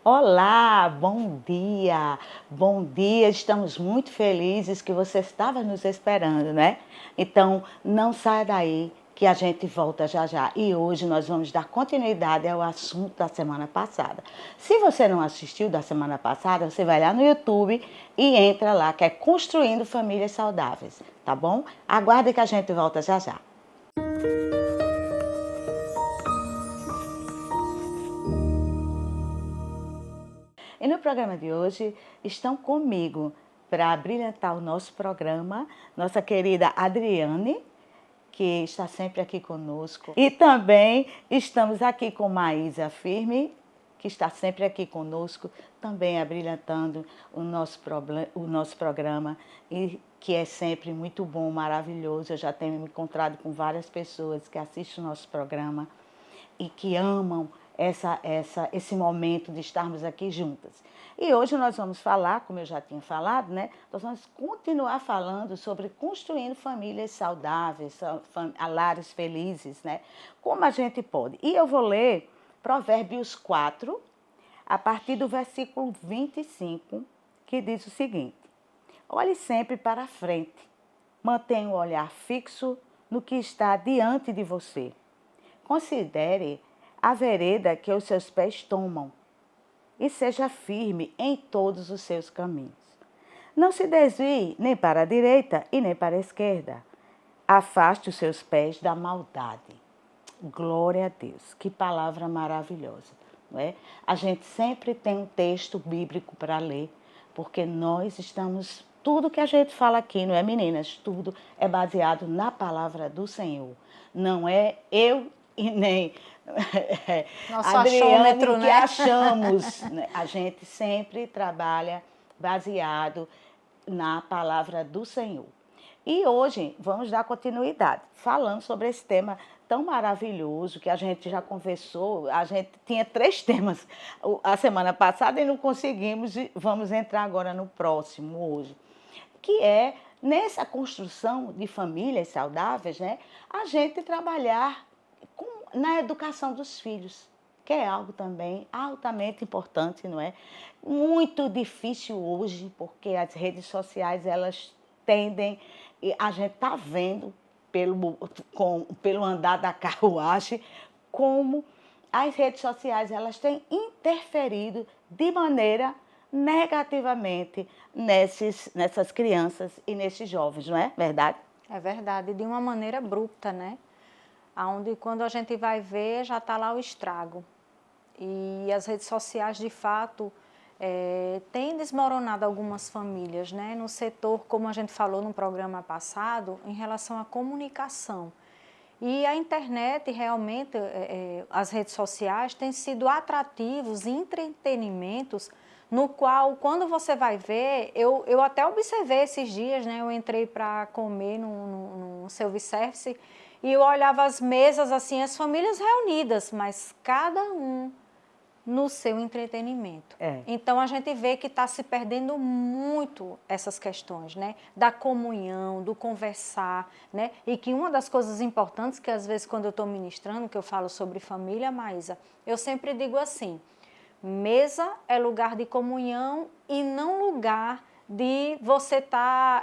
Olá, bom dia! Bom dia, estamos muito felizes que você estava nos esperando, né? Então, não saia daí que a gente volta já já. E hoje nós vamos dar continuidade ao assunto da semana passada. Se você não assistiu da semana passada, você vai lá no YouTube e entra lá, que é Construindo Famílias Saudáveis, tá bom? Aguarde que a gente volta já já. E no programa de hoje estão comigo para brilhantar o nosso programa, nossa querida Adriane, que está sempre aqui conosco. E também estamos aqui com Maísa Firme, que está sempre aqui conosco, também abrilhantando o nosso programa, e que é sempre muito bom, maravilhoso. Eu já tenho me encontrado com várias pessoas que assistem o nosso programa e que amam esse momento de estarmos aqui juntas. E hoje nós vamos falar, como eu já tinha falado, né? Nós vamos continuar falando sobre construindo famílias saudáveis, lares felizes, né? Como a gente pode. E eu vou ler Provérbios 4, a partir do versículo 25, que diz o seguinte: olhe sempre para a frente, mantenha o olhar fixo no que está diante de você. Considere a vereda que os seus pés tomam e seja firme em todos os seus caminhos. Não se desvie nem para a direita e nem para a esquerda. Afaste os seus pés da maldade. Glória a Deus. Que palavra maravilhosa, não é? A gente sempre tem um texto bíblico para ler, porque nós estamos... Tudo que a gente fala aqui, não é, meninas? Tudo é baseado na palavra do Senhor. Não é eu e nem Nosso Adriane achômetro, que né? achamos. Né? A gente sempre trabalha baseado na palavra do Senhor. E hoje vamos dar continuidade, falando sobre esse tema tão maravilhoso que a gente já conversou. A gente tinha 3 temas a semana passada e não conseguimos, e vamos entrar agora no próximo hoje, que é nessa construção de famílias saudáveis, né? A gente trabalhar na educação dos filhos, que é algo também altamente importante, não é? Muito difícil hoje, porque as redes sociais, elas tendem, e a gente está vendo pelo andar da carruagem, como as redes sociais, elas têm interferido de maneira negativamente nessas crianças e nesses jovens, não é verdade? É verdade, de uma maneira abrupta, né? Onde quando a gente vai ver, já está lá o estrago. E as redes sociais, de fato, têm desmoronado algumas famílias, né? No setor, como a gente falou no programa passado, em relação à comunicação. E a internet, realmente, as redes sociais têm sido atrativos, entretenimentos, no qual, quando você vai ver, eu até observei esses dias, né? Eu entrei para comer no self-service e eu olhava as mesas, assim, as famílias reunidas, mas cada um no seu entretenimento. Então a gente vê que está se perdendo muito essas questões, né? Da comunhão, do conversar, né? E que uma das coisas importantes que às vezes quando eu estou ministrando, que eu falo sobre família, Maísa, eu sempre digo assim: mesa é lugar de comunhão e não lugar de você estar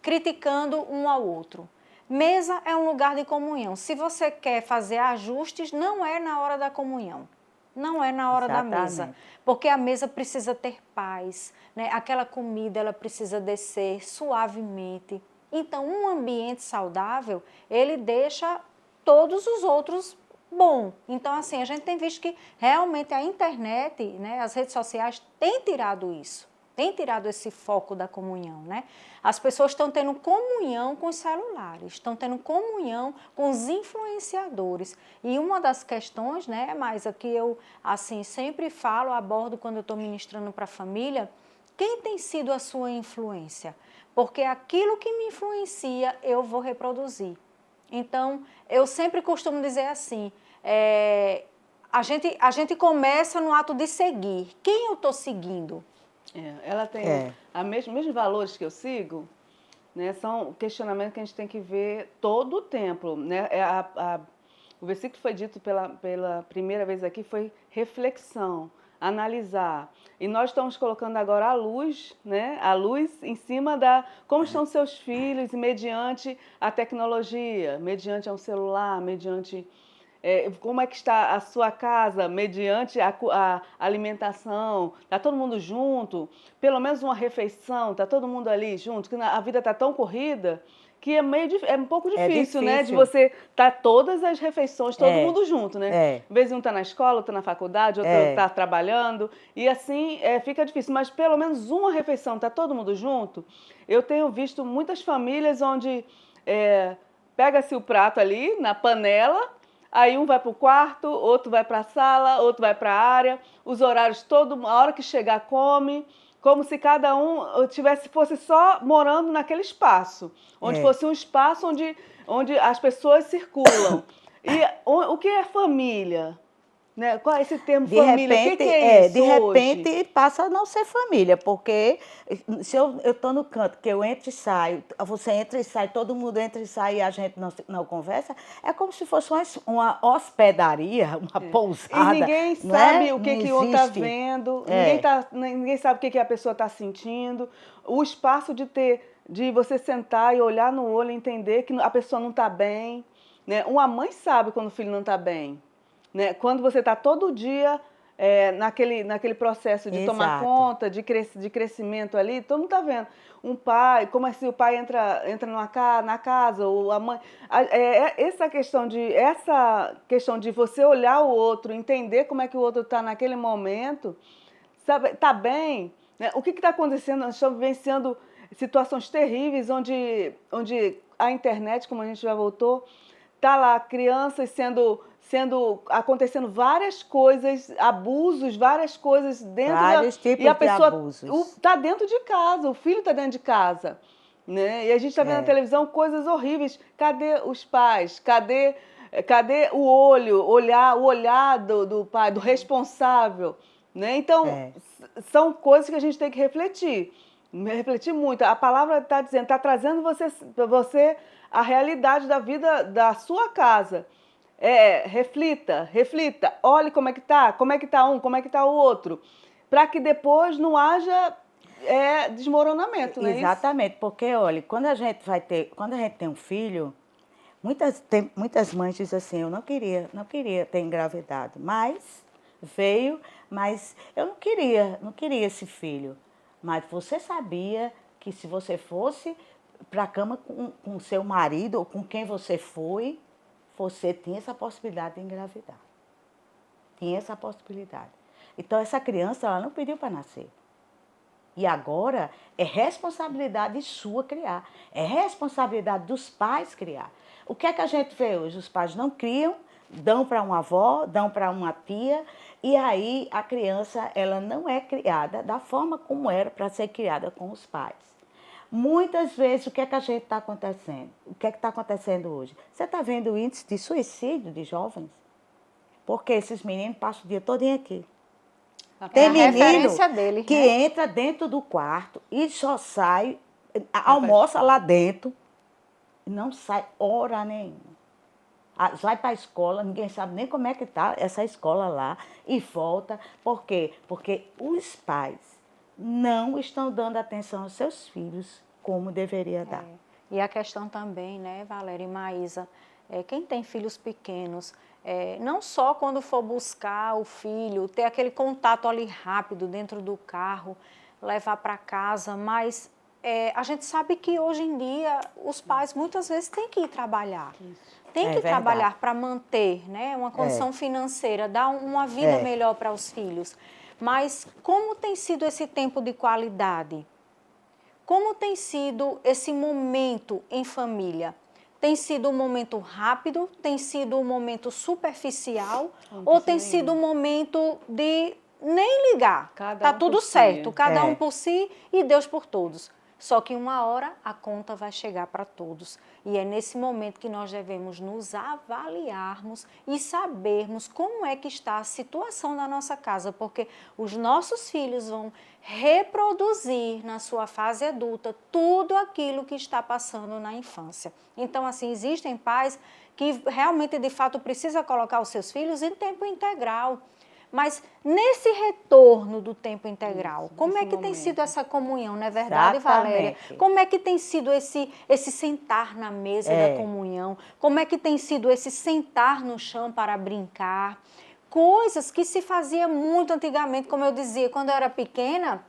criticando um ao outro. Mesa é um lugar de comunhão. Se você quer fazer ajustes, não é na hora da comunhão. Não é na hora da mesa, porque a mesa precisa ter paz, né? Aquela comida ela precisa descer suavemente. Então, um ambiente saudável, ele deixa todos os outros bom. Então, assim, a gente tem visto que realmente a internet, né, as redes sociais têm tirado isso. Tem tirado esse foco da comunhão, né? As pessoas estão tendo comunhão com os celulares, estão tendo comunhão com os influenciadores. E uma das questões, né, mas que eu, assim, sempre falo, abordo quando eu estou ministrando para a família, quem tem sido a sua influência? Porque aquilo que me influencia, eu vou reproduzir. Então, eu sempre costumo dizer assim, a gente começa no ato de seguir. Quem eu estou seguindo? Ela tem os mesmos valores que eu sigo, né? São questionamentos que a gente tem que ver todo o tempo, né? O versículo que foi dito pela primeira vez aqui foi reflexão. analisar. E nós estamos colocando agora a luz, né? A luz em cima da como estão seus filhos mediante a tecnologia, mediante um celular, mediante como é que está a sua casa, mediante a alimentação. Está todo mundo junto? Pelo menos uma refeição, está todo mundo ali junto? Que a vida está tão corrida que é um pouco difícil, né? De você estar todas as refeições, todo mundo junto, né? Às vezes um está na escola, outro está na faculdade, outro está trabalhando, e assim fica difícil. Mas pelo menos uma refeição, está todo mundo junto. Eu tenho visto muitas famílias onde pega-se o prato ali na panela, aí um vai para o quarto, outro vai para a sala, outro vai para a área, os horários, a hora que chegar come, como se cada um fosse só morando naquele espaço, onde fosse um espaço onde as pessoas circulam. E o que é família? Né? Qual é esse termo família? O que é isso de repente hoje? passa a não ser família, porque se eu estou no canto, que eu entro e saio, você entra e sai, todo mundo entra e sai e a gente não conversa, é como se fosse uma hospedaria, uma pousada. E ninguém não sabe é? o que Não o outro está existe. vendo, ninguém sabe o que a pessoa está sentindo. O espaço de você sentar e olhar no olho e entender que a pessoa não está bem. Né? Uma mãe sabe quando o filho não está bem. Né? Quando você está todo dia naquele processo de tomar conta, de crescimento ali, todo mundo está vendo. Um pai, como assim o pai entra na casa, ou a mãe. Essa questão de você olhar o outro, entender como é que o outro está naquele momento, sabe, está bem? Né? O que está acontecendo? Nós estamos vivenciando situações terríveis onde a internet, como a gente já voltou, está lá, crianças acontecendo várias coisas, abusos, várias coisas dentro vários tipos e a pessoa de abusos. Está dentro de casa, o filho está dentro de casa. Né? E a gente está vendo na televisão coisas horríveis. Cadê os pais? Cadê o o olhar do pai, do responsável? Né? Então, são coisas que a gente tem que refletir muito. A palavra está dizendo, está trazendo você a realidade da vida da sua casa. Reflita, olhe como é que está um, como é que está o outro, para que depois não haja desmoronamento, não é isso? Exatamente, porque, olha, quando a gente tem um filho, muitas mães dizem assim, eu não queria ter engravidado, mas veio, mas eu não queria esse filho. Mas você sabia que se você fosse para a cama com seu marido ou com quem você foi, você tinha essa possibilidade de engravidar. Tinha essa possibilidade. Então, essa criança, ela não pediu para nascer. E agora é responsabilidade sua criar. É responsabilidade dos pais criar. O que é que a gente vê hoje? Os pais não criam, dão para uma avó, dão para uma tia, e aí a criança ela não é criada da forma como era para ser criada com os pais. Muitas vezes, o que é que a gente está acontecendo? O que é que está acontecendo hoje? Você está vendo o índice de suicídio de jovens? Porque esses meninos passam o dia todinho aqui. Tem menino dele, que entra dentro do quarto e só sai, almoça lá dentro, e não sai hora nenhuma. Vai para a escola, ninguém sabe nem como é que está essa escola lá, e volta. Por quê? Porque os pais não estão dando atenção aos seus filhos como deveria dar. E a questão também, né, Valéria e Maísa, quem tem filhos pequenos, não só quando for buscar o filho, ter aquele contato ali rápido dentro do carro, levar para casa, mas a gente sabe que hoje em dia os pais muitas vezes têm que ir trabalhar. Tem que trabalhar para manter, né, uma condição financeira, dar uma vida melhor para os filhos. Mas como tem sido esse tempo de qualidade? Como tem sido esse momento em família? Tem sido um momento rápido? Tem sido um momento superficial? Ou tem sido um momento de nem ligar? Tá tudo certo, cada um por si e Deus por todos. Só que uma hora a conta vai chegar para todos. E é nesse momento que nós devemos nos avaliarmos e sabermos como é que está a situação da nossa casa, porque os nossos filhos vão reproduzir na sua fase adulta tudo aquilo que está passando na infância. Então, assim, existem pais que realmente, de fato, precisam colocar os seus filhos em tempo integral. Mas nesse retorno do tempo integral, Isso, como é nesse que tem momento. sido essa comunhão, não é verdade, Valéria? Exatamente. Como é que tem sido esse sentar na mesa da comunhão? Como é que tem sido esse sentar no chão para brincar? Coisas que se fazia muito antigamente, como eu dizia, quando eu era pequena,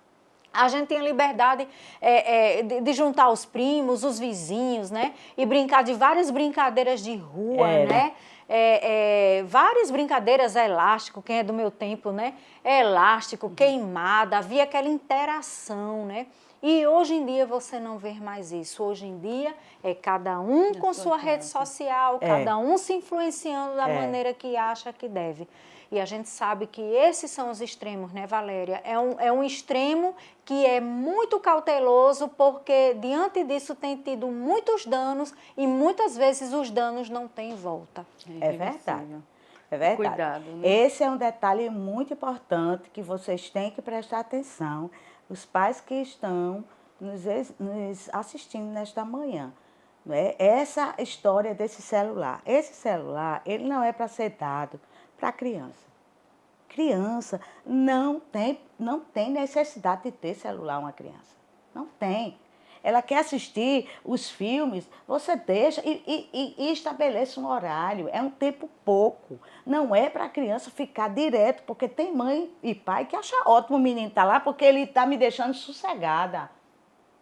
a gente tinha liberdade de juntar os primos, os vizinhos, né? E brincar de várias brincadeiras de rua, né? Várias brincadeiras elástico, quem é do meu tempo, né? Elástico, queimada, havia aquela interação, né? E hoje em dia você não vê mais isso. Hoje em dia é cada um com sua rede social, cada um se influenciando da maneira que acha que deve. E a gente sabe que esses são os extremos, né, Valéria? É um extremo que é muito cauteloso, porque diante disso tem tido muitos danos e muitas vezes os danos não têm volta. É verdade. É verdade. Cuidado, né? Esse é um detalhe muito importante que vocês têm que prestar atenção, os pais que estão nos assistindo nesta manhã. Né? Essa história desse celular. Esse celular, ele não é para ser dado para criança. Criança não tem necessidade de ter celular, uma criança. Não tem. Ela quer assistir os filmes, você deixa e estabeleça um horário. É um tempo pouco. Não é para a criança ficar direto, porque tem mãe e pai que acha ótimo o menino estar lá, porque ele está me deixando sossegada.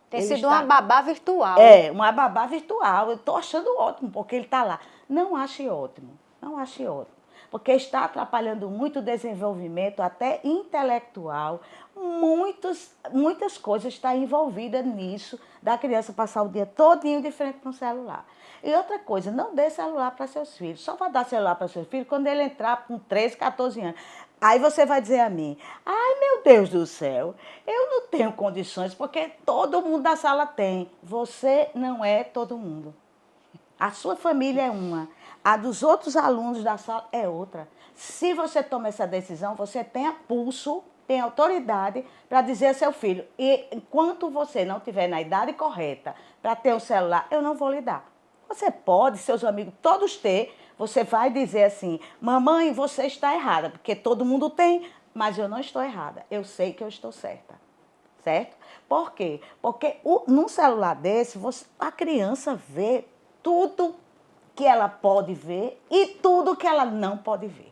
Tem Ele sido uma babá virtual. Uma babá virtual. Eu estou achando ótimo, porque ele está lá. Não ache ótimo. Não ache ótimo. Porque está atrapalhando muito o desenvolvimento, até intelectual. Muitas coisas estão envolvidas nisso, da criança passar o dia todinho de frente para um celular. E outra coisa, não dê celular para seus filhos. Só vai dar celular para seus filhos quando ele entrar com 13, 14 anos. Aí você vai dizer a mim, ai meu Deus do céu, eu não tenho condições, porque todo mundo da sala tem. Você não é todo mundo. A sua família é uma. A dos outros alunos da sala é outra. Se você toma essa decisão, você tem pulso, tem autoridade para dizer ao seu filho, e enquanto você não estiver na idade correta para ter um celular, eu não vou lhe dar. Você pode, seus amigos todos ter, você vai dizer assim, mamãe, você está errada, porque todo mundo tem, mas eu não estou errada, eu sei que eu estou certa. Certo? Por quê? Porque num celular desse, a criança vê tudo que ela pode ver e tudo que ela não pode ver.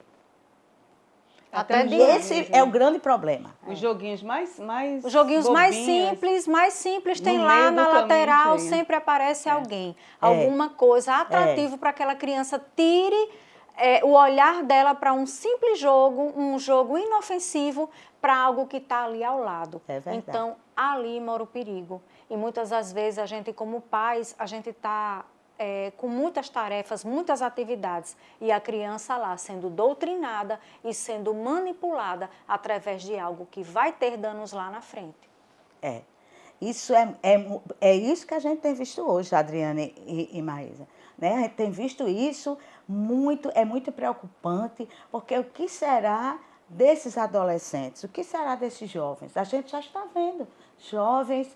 Até os Esse joguinhos, é né? o grande problema. Os joguinhos mais Os joguinhos bobinhos. mais simples, tem No lá meio na do caminho lateral, tem. sempre aparece alguém. Alguma coisa atrativa para aquela criança tire o olhar dela para um simples jogo, um jogo inofensivo, para algo que está ali ao lado. É verdade. Então, ali mora o perigo. E muitas das vezes a gente, como pais, a gente está com muitas tarefas, muitas atividades, e a criança lá sendo doutrinada e sendo manipulada através de algo que vai ter danos lá na frente. Isso é isso que a gente tem visto hoje, Adriane e Maísa. Né? A gente tem visto isso é muito preocupante, porque o que será desses adolescentes, o que será desses jovens? A gente já está vendo jovens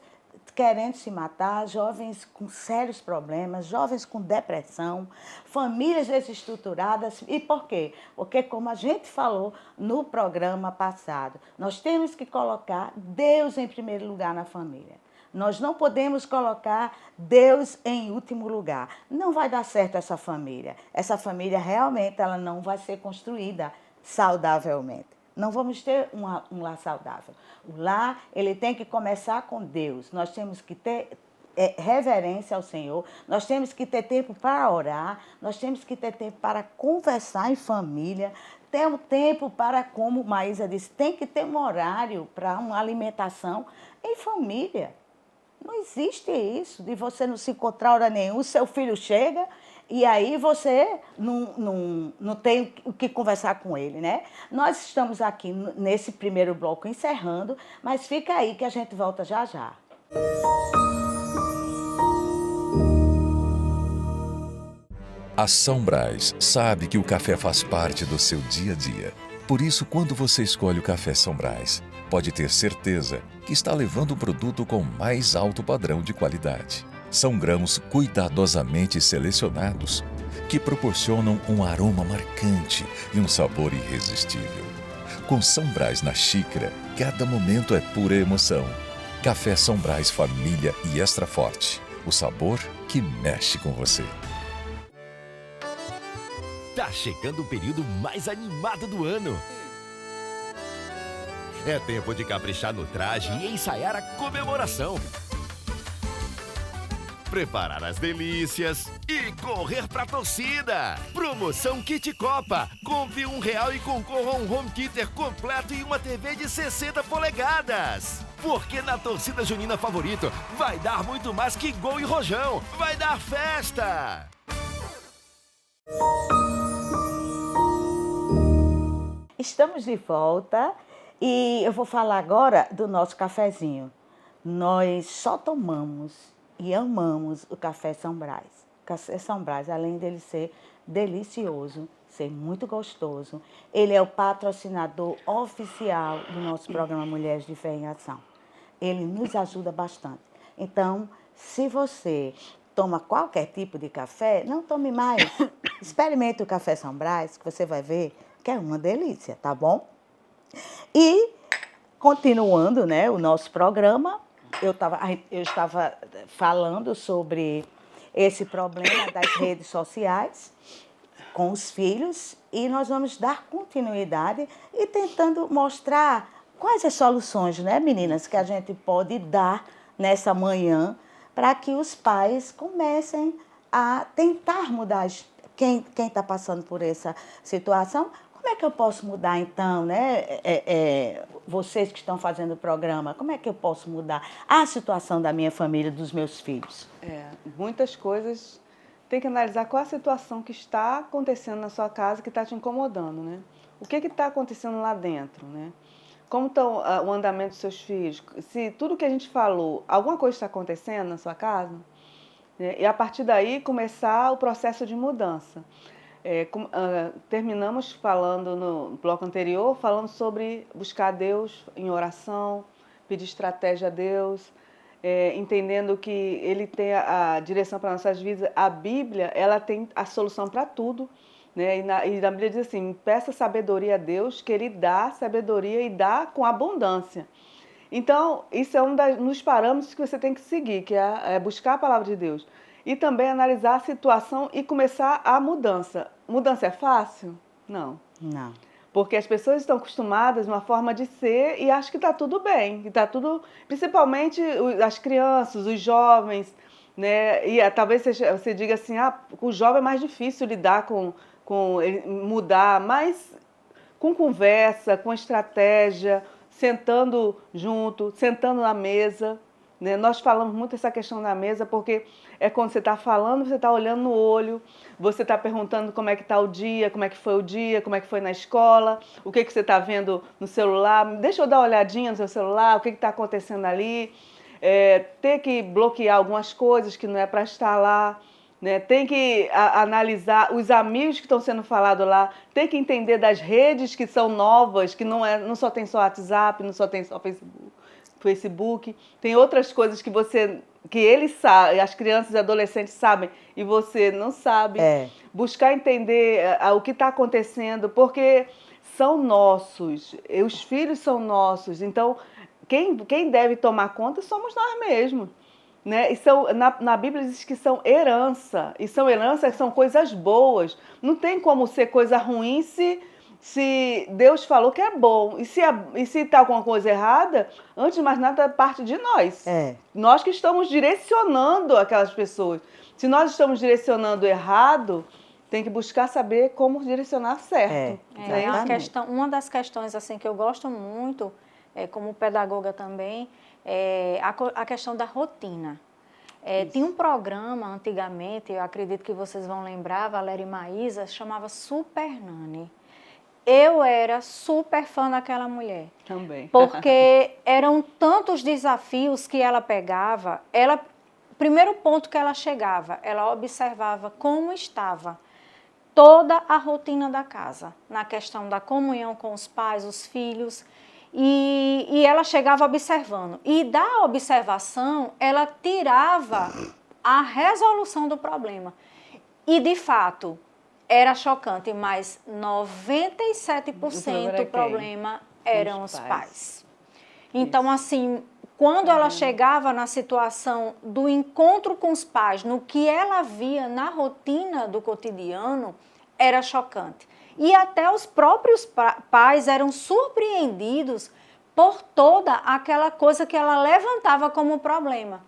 querendo se matar, jovens com sérios problemas, jovens com depressão, famílias desestruturadas. E por quê? Porque, como a gente falou no programa passado, nós temos que colocar Deus em primeiro lugar na família. Nós não podemos colocar Deus em último lugar. Não vai dar certo essa família. Essa família realmente ela não vai ser construída saudavelmente. Não vamos ter um lar saudável. O lar, ele tem que começar com Deus. Nós temos que ter reverência ao Senhor, nós temos que ter tempo para orar, nós temos que ter tempo para conversar em família, ter um tempo para, como Maísa disse, tem que ter um horário para uma alimentação em família. Não existe isso de você não se encontrar hora nenhuma, o seu filho chega e aí você não tem o que conversar com ele, né? Nós estamos aqui nesse primeiro bloco encerrando, mas fica aí que a gente volta já já. A São Brás sabe que o café faz parte do seu dia a dia. Por isso, quando você escolhe o café São Brás, pode ter certeza que está levando um produto com mais alto padrão de qualidade. São grãos cuidadosamente selecionados que proporcionam um aroma marcante e um sabor irresistível. Com São Brás na xícara, cada momento é pura emoção. Café São Brás Família e Extra Forte. O sabor que mexe com você. Tá chegando o período mais animado do ano. É tempo de caprichar no traje e ensaiar a comemoração. Preparar as delícias e correr pra torcida. Promoção Kit Copa. Compre R$1 e concorra a um home theater completo e uma TV de 60 polegadas. Porque na torcida junina favorito vai dar muito mais que gol e rojão. Vai dar festa! Estamos de volta e eu vou falar agora do nosso cafezinho. Nós só tomamos e amamos o Café São Brás. O Café São Brás, além dele ser delicioso, ser muito gostoso, ele é o patrocinador oficial do nosso programa Mulheres de Fé em Ação. Ele nos ajuda bastante. Então, se você toma qualquer tipo de café, não tome mais. Experimente o Café São Brás, que você vai ver que é uma delícia, tá bom? E, continuando, né, o nosso programa, eu estava falando sobre esse problema das redes sociais com os filhos e nós vamos dar continuidade e tentando mostrar quais as soluções, né, meninas, que a gente pode dar nessa manhã para que os pais comecem a tentar mudar quem está passando por essa situação. Como é que eu posso mudar, então, né? Vocês que estão fazendo o programa, como é que eu posso mudar a situação da minha família, dos meus filhos? Muitas coisas, tem que analisar qual a situação que está acontecendo na sua casa que está te incomodando, né? O que está acontecendo lá dentro, né? Como está o andamento dos seus filhos? Se tudo que a gente falou, alguma coisa está acontecendo na sua casa, né? E a partir daí começar o processo de mudança. Terminamos falando no bloco anterior, falando sobre buscar Deus em oração, pedir estratégia a Deus, entendendo que Ele tem a direção para nossas vidas. A Bíblia, ela tem a solução para tudo, né? E na Bíblia diz assim, peça sabedoria a Deus, que Ele dá sabedoria e dá com abundância. Então, isso é um dos parâmetros que você tem que seguir, que é buscar a palavra de Deus. E também analisar a situação e começar a mudança. Mudança é fácil? Não. Não. Porque as pessoas estão acostumadas a uma forma de ser e acham que está tudo bem, que está tudo... Principalmente as crianças, os jovens, né? E talvez você diga assim, com o jovem é mais difícil lidar com mudar, mas com conversa, com estratégia, sentando junto, sentando na mesa, né? Nós falamos muito essa questão na mesa porque é quando você está falando, você está olhando no olho, você está perguntando como é que está o dia, como é que foi o dia, como é que foi na escola, o que você está vendo no celular, deixa eu dar uma olhadinha no seu celular, o que está acontecendo ali, ter que bloquear algumas coisas que não é para estar lá, né? Tem que analisar os amigos que estão sendo falados lá, tem que entender das redes que são novas, que não só tem só WhatsApp, não só tem só Facebook, tem outras coisas que eles sabem, as crianças e adolescentes sabem e você não sabe. Buscar entender o que está acontecendo, porque são nossos, os filhos são nossos, então quem deve tomar conta somos nós mesmos. Né? E na Bíblia diz que são herança, e são coisas boas. Não tem como ser coisa ruim se Deus falou que é bom. E se está alguma coisa errada, antes de mais nada, parte de nós. Nós que estamos direcionando aquelas pessoas. Se nós estamos direcionando errado, tem que buscar saber como direcionar certo. Uma das questões assim, que eu gosto muito, como pedagoga também, a questão da rotina. Tinha um programa antigamente, eu acredito que vocês vão lembrar, Valéria e Maísa, chamava Super Nani. Eu era super fã daquela mulher. Também. Porque eram tantos desafios que ela pegava. Primeiro ponto que ela chegava, ela observava como estava toda a rotina da casa, na questão da comunhão com os pais, os filhos, e ela chegava observando. E da observação, ela tirava a resolução do problema. E, de fato, era chocante, mas 97% do problema eram os pais. Então, assim, quando ela chegava na situação do encontro com os pais, no que ela via na rotina do cotidiano, era chocante. E até os próprios pais eram surpreendidos por toda aquela coisa que ela levantava como problema.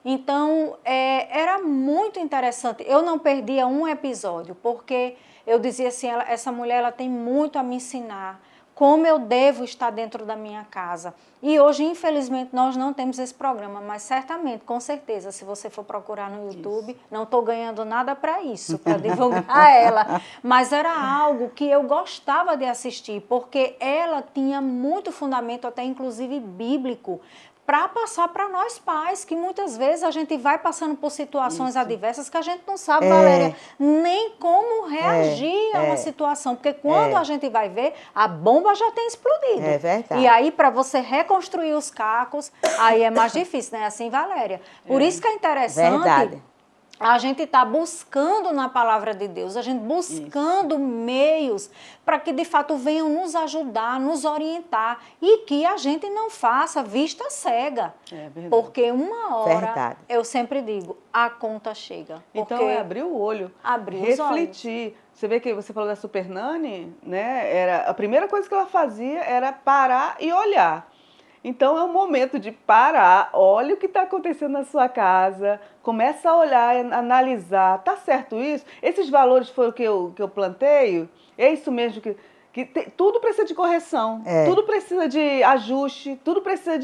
Então, era muito interessante. Eu não perdia um episódio, porque eu dizia assim, essa mulher ela tem muito a me ensinar, como eu devo estar dentro da minha casa. E hoje, infelizmente, nós não temos esse programa, mas certamente, com certeza, se você for procurar no YouTube, não estou ganhando nada para isso, para divulgar ela. Mas era algo que eu gostava de assistir, porque ela tinha muito fundamento, até inclusive bíblico, para passar para nós pais, que muitas vezes a gente vai passando por situações adversas que a gente não sabe, Valéria, nem como reagir a uma situação, porque quando a gente vai ver, a bomba já tem explodido. É verdade. E aí, para você reconstruir os cacos, aí é mais difícil, né? Assim, Valéria? Por isso que é interessante... Verdade. A gente está buscando na palavra de Deus, a gente buscando meios para que de fato venham nos ajudar, nos orientar e que a gente não faça vista cega. Porque uma hora, eu sempre digo, a conta chega. Então é abrir o olho, refletir. Você vê que você falou da Super Nani, né? A primeira coisa que ela fazia era parar e olhar. Então é o momento de parar, olha o que está acontecendo na sua casa, começa a olhar, analisar, tá certo isso? Esses valores foram que eu planteio? É isso mesmo tudo precisa de correção, tudo precisa de ajuste, tudo precisa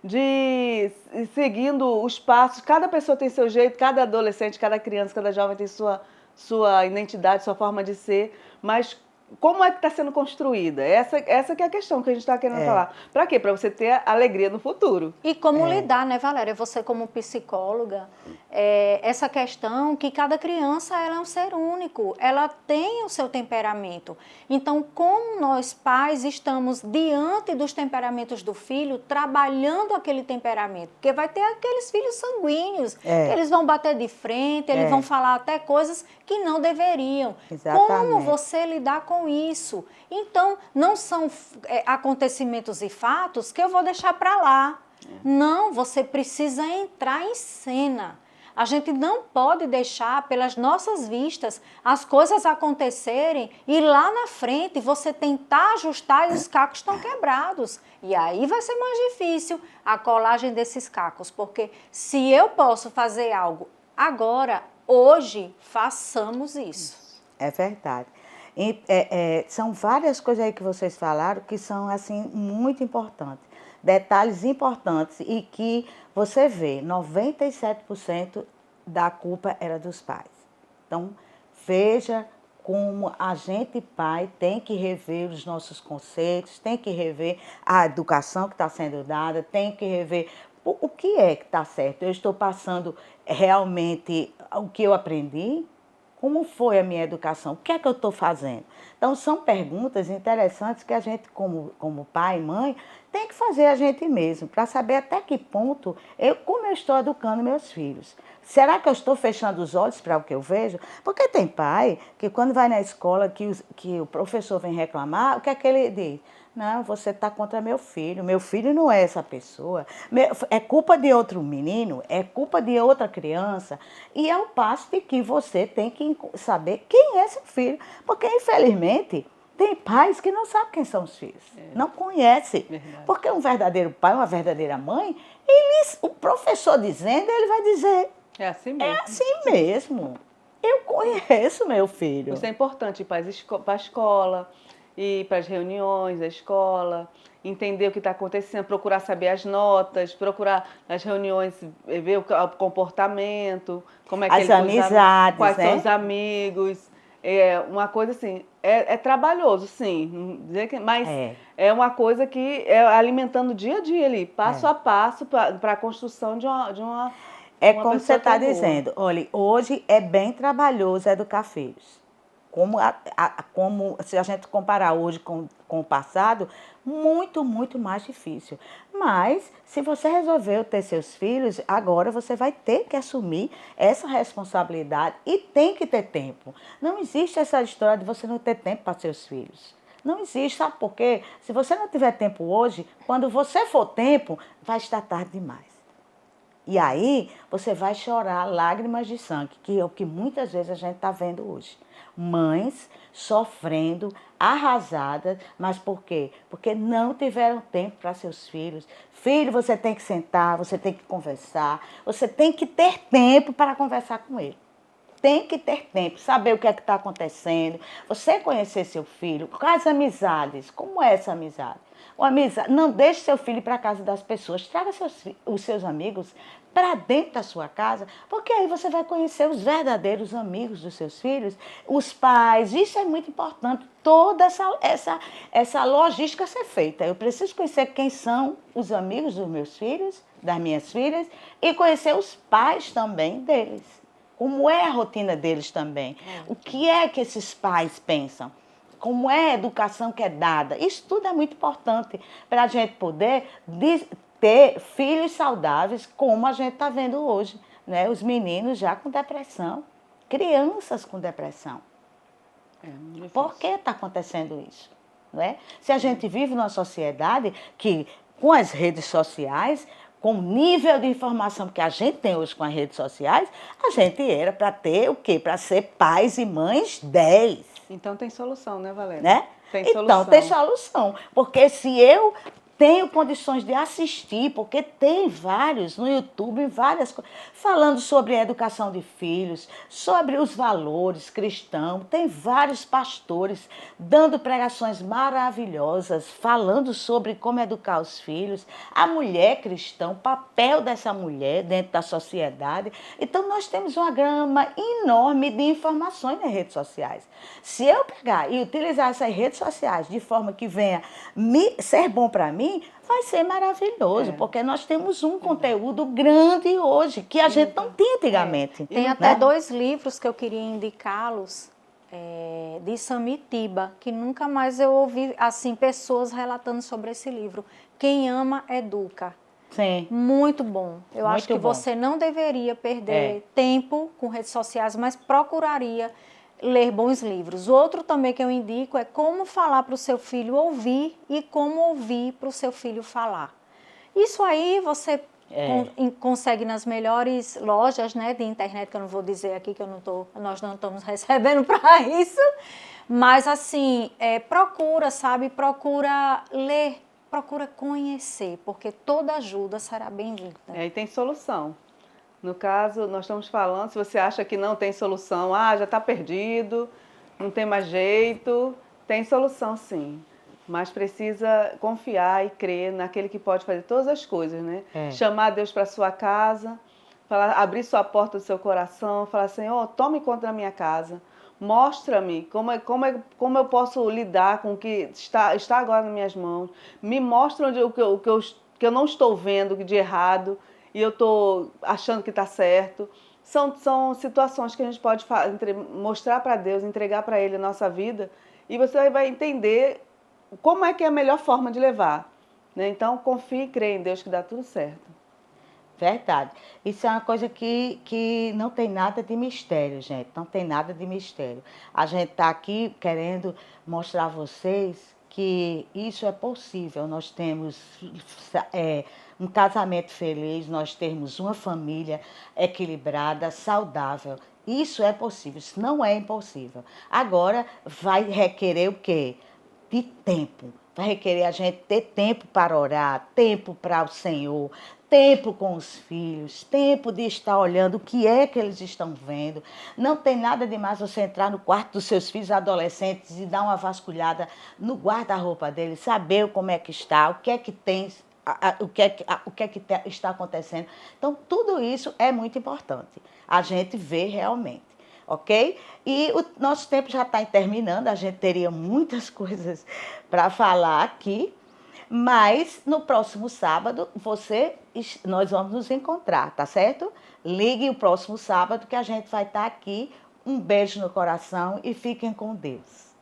de seguindo os passos, cada pessoa tem seu jeito, cada adolescente, cada criança, cada jovem tem sua identidade, sua forma de ser, mas como é que está sendo construída? Essa que é a questão que a gente está querendo falar. Para quê? Para você ter alegria no futuro. E como lidar, né, Valéria? Você como psicóloga, essa questão que cada criança ela é um ser único, ela tem o seu temperamento. Então, como nós pais estamos diante dos temperamentos do filho, trabalhando aquele temperamento? Porque vai ter aqueles filhos sanguíneos, que eles vão bater de frente, eles vão falar até coisas que não deveriam. Exatamente. Como você lidar com isso? Então, não são acontecimentos e fatos que eu vou deixar para lá. Não, você precisa entrar em cena. A gente não pode deixar pelas nossas vistas as coisas acontecerem e lá na frente você tentar ajustar e os cacos estão quebrados. E aí vai ser mais difícil a colagem desses cacos, porque se eu posso fazer algo agora, hoje, façamos isso. É verdade. E, são várias coisas aí que vocês falaram que são assim muito importantes. Detalhes importantes e que você vê, 97% da culpa era dos pais. Então, veja como a gente, pai, tem que rever os nossos conceitos, tem que rever a educação que está sendo dada, tem que rever o que é que está certo. Eu estou passando realmente o que eu aprendi? Como foi a minha educação? O que é que eu estou fazendo? Então, são perguntas interessantes que a gente, como pai e mãe, tem que fazer a gente mesmo, para saber até que ponto, como eu estou educando meus filhos. Será que eu estou fechando os olhos para o que eu vejo? Porque tem pai que quando vai na escola, que o professor vem reclamar, o que é que ele diz? Não, você está contra meu filho não é essa pessoa, é culpa de outro menino, é culpa de outra criança, e é o passo de que você tem que saber quem é seu filho, porque infelizmente tem pais que não sabem quem são os filhos, não conhecem, porque um verdadeiro pai, uma verdadeira mãe, o professor dizendo, ele vai dizer, é assim mesmo. É assim mesmo, eu conheço meu filho. Isso é importante ir para a escola, ir para as reuniões da escola, entender o que está acontecendo, procurar saber as notas, procurar nas reuniões ver o comportamento, como é que as amizades, quais são os amigos. Uma coisa assim, é trabalhoso, sim, mas é uma coisa que é alimentando dia a dia ali, passo a passo para a construção de uma como você está dizendo, olha, hoje é bem trabalhoso educar filhos. como se a gente comparar hoje com o passado, muito, muito mais difícil. Mas, se você resolveu ter seus filhos, agora você vai ter que assumir essa responsabilidade e tem que ter tempo. Não existe essa história de você não ter tempo para seus filhos. Não existe, sabe por quê? Se você não tiver tempo hoje, quando você for tempo, vai estar tarde demais. E aí, você vai chorar lágrimas de sangue, que é o que muitas vezes a gente está vendo hoje. Mães sofrendo, arrasadas, mas por quê? Porque não tiveram tempo para seus filhos. Filho, você tem que sentar, você tem que conversar, você tem que ter tempo para conversar com ele. Tem que ter tempo, saber o que é que está acontecendo, você conhecer seu filho, quais amizades, como é essa amizade? Não deixe seu filho ir para a casa das pessoas, traga os seus amigos para dentro da sua casa, porque aí você vai conhecer os verdadeiros amigos dos seus filhos, os pais, isso é muito importante, toda essa logística ser feita. Eu preciso conhecer quem são os amigos dos meus filhos, das minhas filhas, e conhecer os pais também deles. Como é a rotina deles também, o que é que esses pais pensam. Como é a educação que é dada. Isso tudo é muito importante para a gente poder ter filhos saudáveis, como a gente está vendo hoje. Né? Os meninos já com depressão, crianças com depressão. Por que está acontecendo isso? Né? Se a gente vive numa sociedade que, com as redes sociais, com o nível de informação que a gente tem hoje com as redes sociais, a gente era para ter o quê? Para ser pais e mães 10. Então tem solução, né, Valéria? Né? Tem então solução. tem solução. Porque se eu tenho condições de assistir, porque tem vários no YouTube, várias coisas, falando sobre a educação de filhos, sobre os valores cristãos, tem vários pastores dando pregações maravilhosas, falando sobre como educar os filhos, a mulher cristã, o papel dessa mulher dentro da sociedade. Então nós temos uma gama enorme de informações nas redes sociais. Se eu pegar e utilizar essas redes sociais de forma que venha ser bom para mim, vai ser maravilhoso, porque nós temos um conteúdo grande hoje, que a gente não tinha antigamente. Tem até 2 livros que eu queria indicá-los, de Samitiba, que nunca mais eu ouvi assim, pessoas relatando sobre esse livro. Quem Ama, Educa. Sim. Muito bom. Eu acho que bom. você não deveria perder tempo com redes sociais, mas procuraria ler bons livros. Outro também que eu indico é como falar para o seu filho ouvir e como ouvir para o seu filho falar. Isso aí você consegue nas melhores lojas, né, de internet, que eu não vou dizer aqui que nós não estamos recebendo para isso, mas assim, procura ler, procura conhecer, porque toda ajuda será bem-vinda. E tem solução. No caso, nós estamos falando, se você acha que não tem solução, já está perdido, não tem mais jeito, tem solução sim. Mas precisa confiar e crer naquele que pode fazer todas as coisas, né? Chamar Deus para sua casa, abrir sua porta do seu coração, falar, Senhor, tome conta da minha casa, mostra-me como eu posso lidar com o que está agora nas minhas mãos, me mostra o que eu não estou vendo de errado, e eu estou achando que está certo. São situações que a gente pode mostrar para Deus, entregar para Ele a nossa vida, e você vai entender como é que é a melhor forma de levar. Né? Então, confie e crê em Deus que dá tudo certo. Verdade. Isso é uma coisa que não tem nada de mistério, gente. Não tem nada de mistério. A gente está aqui querendo mostrar a vocês que isso é possível. Nós temos um casamento feliz, nós temos uma família equilibrada, saudável. Isso é possível, isso não é impossível. Agora vai requerer o quê? De tempo. Vai requerer a gente ter tempo para orar, tempo para o Senhor, tempo com os filhos, tempo de estar olhando o que é que eles estão vendo. Não tem nada demais você entrar no quarto dos seus filhos adolescentes e dar uma vasculhada no guarda-roupa deles, saber como é que está, o que é que tem, o que é que está acontecendo. Então, tudo isso é muito importante. A gente vê realmente. Ok? E o nosso tempo já está terminando, a gente teria muitas coisas para falar aqui, mas no próximo sábado nós vamos nos encontrar, tá certo? Ligue o próximo sábado que a gente vai estar aqui Um beijo no coração e fiquem com Deus.